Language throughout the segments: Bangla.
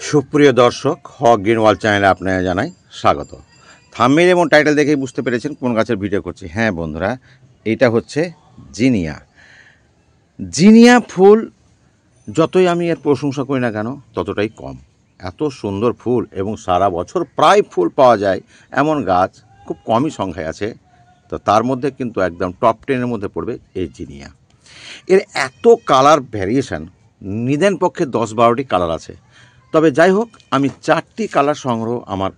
সুপ্রিয় দর্শক, হক গ্রিন ওয়ার্ল্ড চ্যানেলে আপনারা জানাই স্বাগত। থাম্বনেল এবং টাইটেল দেখেই বুঝতে পেরেছেন কোন গাছের ভিডিও করছি। হ্যাঁ বন্ধুরা, এটা হচ্ছে জিনিয়া। জিনিয়া ফুল যতই আমি এর প্রশংসা করি না কেন ততটাই কম। এত সুন্দর ফুল এবং সারা বছর প্রায় ফুল পাওয়া যায় এমন গাছ খুব কমই সংখ্যায় আছে। তো তার মধ্যে কিন্তু একদম টপ 10-এর মধ্যে পড়বে এই জিনিয়া। এর এত কালার ভ্যারিয়েশান, নিদেন পক্ষে 10-12টি কালার আছে। তবে যাই হোক, আমি 4টি কালার সংগ্রহ আমার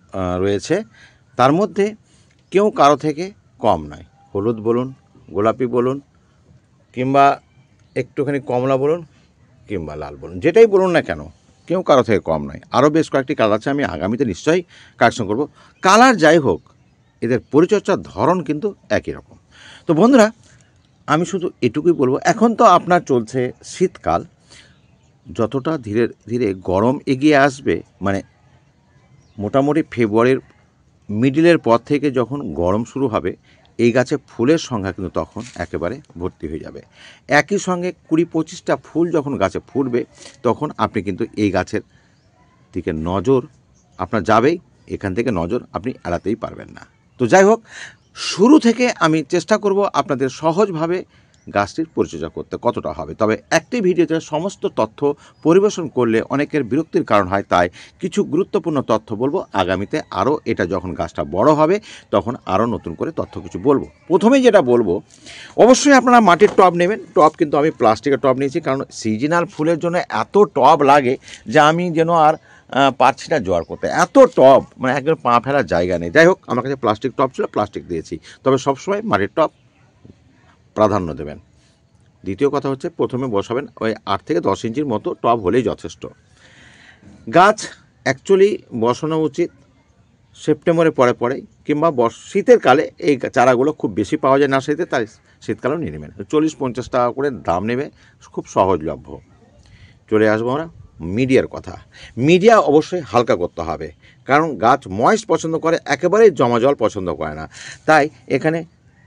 রয়েছে। তার মধ্যে কেউ কারো থেকে কম নয়। হলুদ বলুন, গোলাপি বলুন, কিংবা একটুখানি কমলা বলুন, কিংবা লাল বলুন, যেটাই বলুন না কেন কেউ কারো থেকে কম নয়। আরও বেশ কয়েকটি কালার আছে, আমি আগামীতে নিশ্চয়ই কালেকশন করব। কালার যাই হোক, এদের পরিচর্যার ধরন কিন্তু একই রকম। তো বন্ধুরা, আমি শুধু এটুকুই বলবো, এখন তো আপনার চলছে শীতকাল। যতটা ধীরে ধীরে গরম এগিয়ে আসবে, মানে মোটামুটি ফেব্রুয়ারির মিডিলের পর থেকে যখন গরম শুরু হবে, এই গাছে ফুলের সংখ্যা কিন্তু তখন একেবারে ভর্তি হয়ে যাবে। একই সঙ্গে 20-25টা ফুল যখন গাছে ফুটবে, তখন আপনি কিন্তু এই গাছের দিকে নজর আপনার যাবেই। এখান থেকে নজর আপনি এড়াতেই পারবেন না। তো যাই হোক, শুরু থেকে আমি চেষ্টা করব আপনাদের সহজভাবে গাছটির পরিচর্যা করতে কতটা হবে। তবে একটি ভিডিওতে সমস্ত তথ্য পরিবেশন করলে অনেকের বিরক্তির কারণ হয়, তাই কিছু গুরুত্বপূর্ণ তথ্য বলবো। আগামীতে আরও এটা যখন গাছটা বড় হবে তখন আরও নতুন করে তথ্য কিছু বলবো। প্রথমেই যেটা বলবো, অবশ্যই আপনারা মাটির টব নেবেন। টব কিন্তু আমি প্লাস্টিকের টব নিয়েছি, কারণ সিজনাল ফুলের জন্য এত টব লাগে যে আমি যেন আর পারছি না জোয়ার করতে। এত টব, মানে একদম পা ফেলার জায়গা নেই। যাই হোক, আমার কাছে প্লাস্টিক টব ছিল, প্লাস্টিক দিয়েছি। তবে সবসময় মাটির টব প্রাধান্য দেবেন। দ্বিতীয় কথা হচ্ছে, প্রথমে বসাবেন ওই 8 থেকে 10 ইঞ্চির মতো টব হলেই যথেষ্ট। গাছ অ্যাকচুয়ালি বসানো উচিত সেপ্টেম্বরের পরে কিংবা শীতের কালে। এই চারাগুলো খুব বেশি পাওয়া যায় নার্সারিতে, তাই শীতকালেও নিয়ে নেবেন। 40-50 টাকা করে দাম নেবে, খুব সহজলভ্য। চলে আসবো আমরা মিডিয়ার কথা। মিডিয়া অবশ্যই হালকা করতে হবে, কারণ গাছ ময়েস্ট পছন্দ করে, একেবারেই জমা জল পছন্দ করে না। তাই এখানে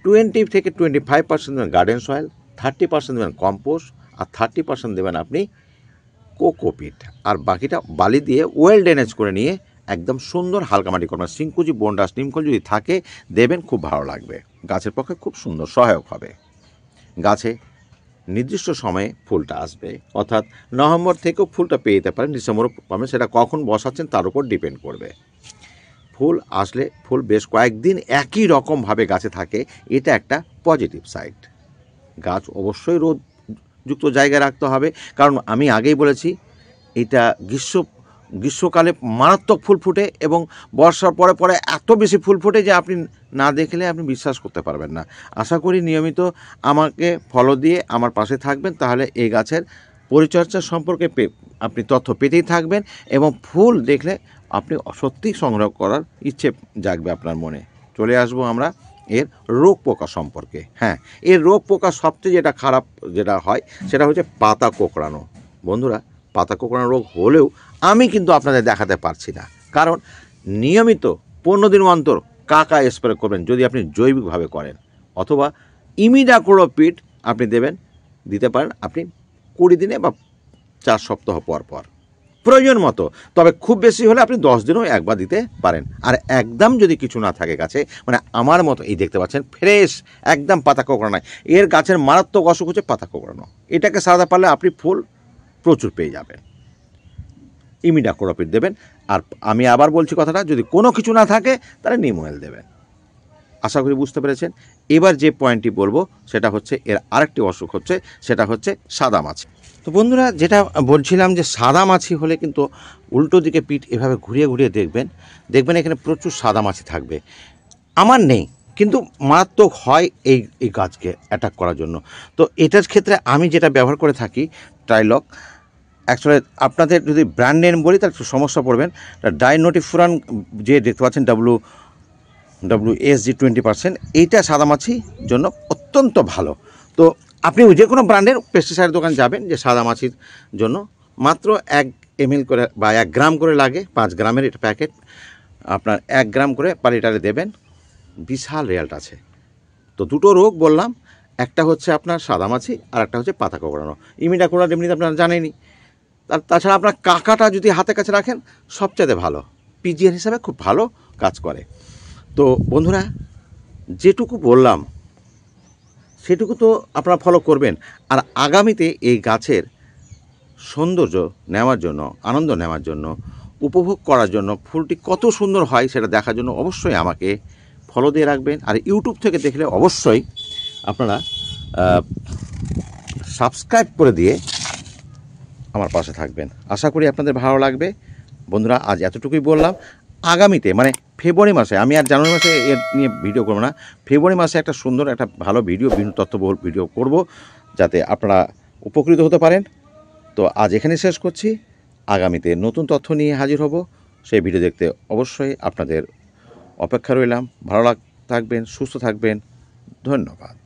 20 থেকে 25% দেবেন গার্ডেন সয়েল, 30% দেবেন কম্পোস্ট, আর 30% দেবেন আপনি কোকোপিট, আর বাকিটা বালি দিয়ে ওয়েল ড্রেনেজ করে নিয়ে একদম সুন্দর হালকা মাটি করবেন। সিংকুচি, বনডাস, নিমখোল যদি থাকে দেবেন, খুব ভালো লাগবে। গাছের পক্ষে খুব সুন্দর সহায়ক হবে। গাছে নির্দিষ্ট সময়ে ফুলটা আসবে, অর্থাৎ নভেম্বর থেকেও ফুলটা পেয়ে যেতে পারেন, ডিসেম্বরও পাবেন। সেটা কখন বসাচ্ছেন তার উপর ডিপেন্ড করবে। ফুল আসলে ফুল বেশ কয়েকদিন একই রকমভাবে গাছে থাকে, এটা একটা পজিটিভ সাইড। গাছ অবশ্যই রোদযুক্ত জায়গায় রাখতে হবে, কারণ আমি আগেই বলেছি এটা গ্রীষ্মকালে মারাত্মক ফুল ফুটে এবং বর্ষার পরে এত বেশি ফুল ফুটে যে আপনি না দেখলে আপনি বিশ্বাস করতে পারবেন না। আশা করি নিয়মিত আমাকে ফলো দিয়ে আমার পাশে থাকবেন, তাহলে এই গাছের পরিচর্যা সম্পর্কে আপনি তথ্য পেতেই থাকবেন এবং ফুল দেখলে আপনি সত্যিই সংগ্রহ করার ইচ্ছে জাগবে আপনার মনে। চলে আসবো আমরা এর রোগ পোকা সম্পর্কে। হ্যাঁ, এর রোগ পোকা সবচেয়ে যেটা খারাপ যেটা হয় সেটা হচ্ছে পাতা কোঁকড়ানো। বন্ধুরা, পাতা কোঁকড়ানো রোগ হলেও আমি কিন্তু আপনাদের দেখাতে পারছি না, কারণ নিয়মিত 15 দিন অন্তর কাকা স্প্রে করবেন যদি আপনি জৈবিকভাবে করেন, অথবা ইমিডাক্লোপিড আপনি দিতে পারেন আপনি 20 দিনে বা 4 সপ্তাহ পর পর প্রয়োজন মতো। তবে খুব বেশি হলে আপনি 10 দিনেও একবার দিতে পারেন। আর একদম যদি কিছু না থাকে গাছে, মানে আমার মতো, এই দেখতে পাচ্ছেন ফ্রেশ একদম পাতা কোঁকড়ানো, এর গাছের মারাত্মক অসুখ হচ্ছে পাতা কোঁকড়ানো। এটাকে সারাতে পারলে আপনি ফুল প্রচুর পেয়ে যাবেন। ইমিডাক্লোপিড দেবেন। আর আমি আবার বলছি কথাটা, যদি কোনো কিছু না থাকে তাহলে নিম অয়েল দেবেন। আশা করি বুঝতে পেরেছেন। এবার যে পয়েন্টটি বলবো সেটা হচ্ছে, এর আরেকটি অসুখ হচ্ছে, সেটা হচ্ছে সাদা মাছি। তো বন্ধুরা, যেটা বলছিলাম যে সাদা মাছি হলে কিন্তু উল্টো দিকে পিঠ এভাবে ঘুরিয়ে ঘুরিয়ে দেখবেন এখানে প্রচুর সাদা মাছি থাকবে। আমার নেই, কিন্তু মারাত্মক হয় এই গাছকে অ্যাটাক করার জন্য। তো এটার ক্ষেত্রে আমি যেটা ব্যবহার করে থাকি, ট্রাইলক। অ্যাকচুয়ালি আপনাদের যদি ব্র্যান্ড নেম বলি তাহলে সমস্যা পড়বেন। ডাইনোটিফুরান যে দেখতে পাচ্ছেন WSG 20%, এইটা সাদামাছির জন্য অত্যন্ত ভালো। তো আপনি যে কোনো ব্র্যান্ডের পেস্টিসাইড দোকান যাবেন, যে সাদামাছির জন্য মাত্র 1 ml করে বা 1 গ্রাম করে লাগে। 5 গ্রামের এটা প্যাকেট, আপনার 1 গ্রাম করে পার লিটারে দেবেন। বিশাল রেজাল্ট আছে। তো দুটো রোগ বললাম, একটা হচ্ছে আপনার সাদামাছি আর একটা হচ্ছে পাতা কোঁকড়ানো। ইমিডাক্লোপিড এমনিতে আপনারা জানেনই, তাছাড়া আপনার কাকাটা যদি হাতের কাছে রাখেন সবচাইতে ভালো, পিজিআর হিসাবে খুব ভালো কাজ করে। তো বন্ধুরা, যেটুকু বললাম সেটুকু তো আপনারা ফলো করবেন। আর আগামীতে এই গাছের সৌন্দর্য নেওয়ার জন্য, আনন্দ নেওয়ার জন্য, উপভোগ করার জন্য, ফুলটি কত সুন্দর হয় সেটা দেখার জন্য অবশ্যই আমাকে ফলো দিয়ে রাখবেন। আর ইউটিউব থেকে দেখলে অবশ্যই আপনারা সাবস্ক্রাইব করে দিয়ে আমার পাশে থাকবেন। আশা করি আপনাদের ভালো লাগবে। বন্ধুরা, আজ এতটুকুই বললাম। আগামীতে মানে ফেব্রুয়ারি মাসে, আমি আর জানুয়ারি মাসে এর নিয়ে ভিডিও করবো না, ফেব্রুয়ারি মাসে একটা সুন্দর একটা ভালো ভিডিও, বিভিন্ন তথ্যবহুল ভিডিও করব, যাতে আপনারা উপকৃত হতে পারেন। তো আজ এখানে শেষ করছি। আগামীতে নতুন তথ্য নিয়ে হাজির হব। সেই ভিডিও দেখতে অবশ্যই আপনাদের অপেক্ষা রইলাম। ভালো থাকবেন, সুস্থ থাকবেন। ধন্যবাদ।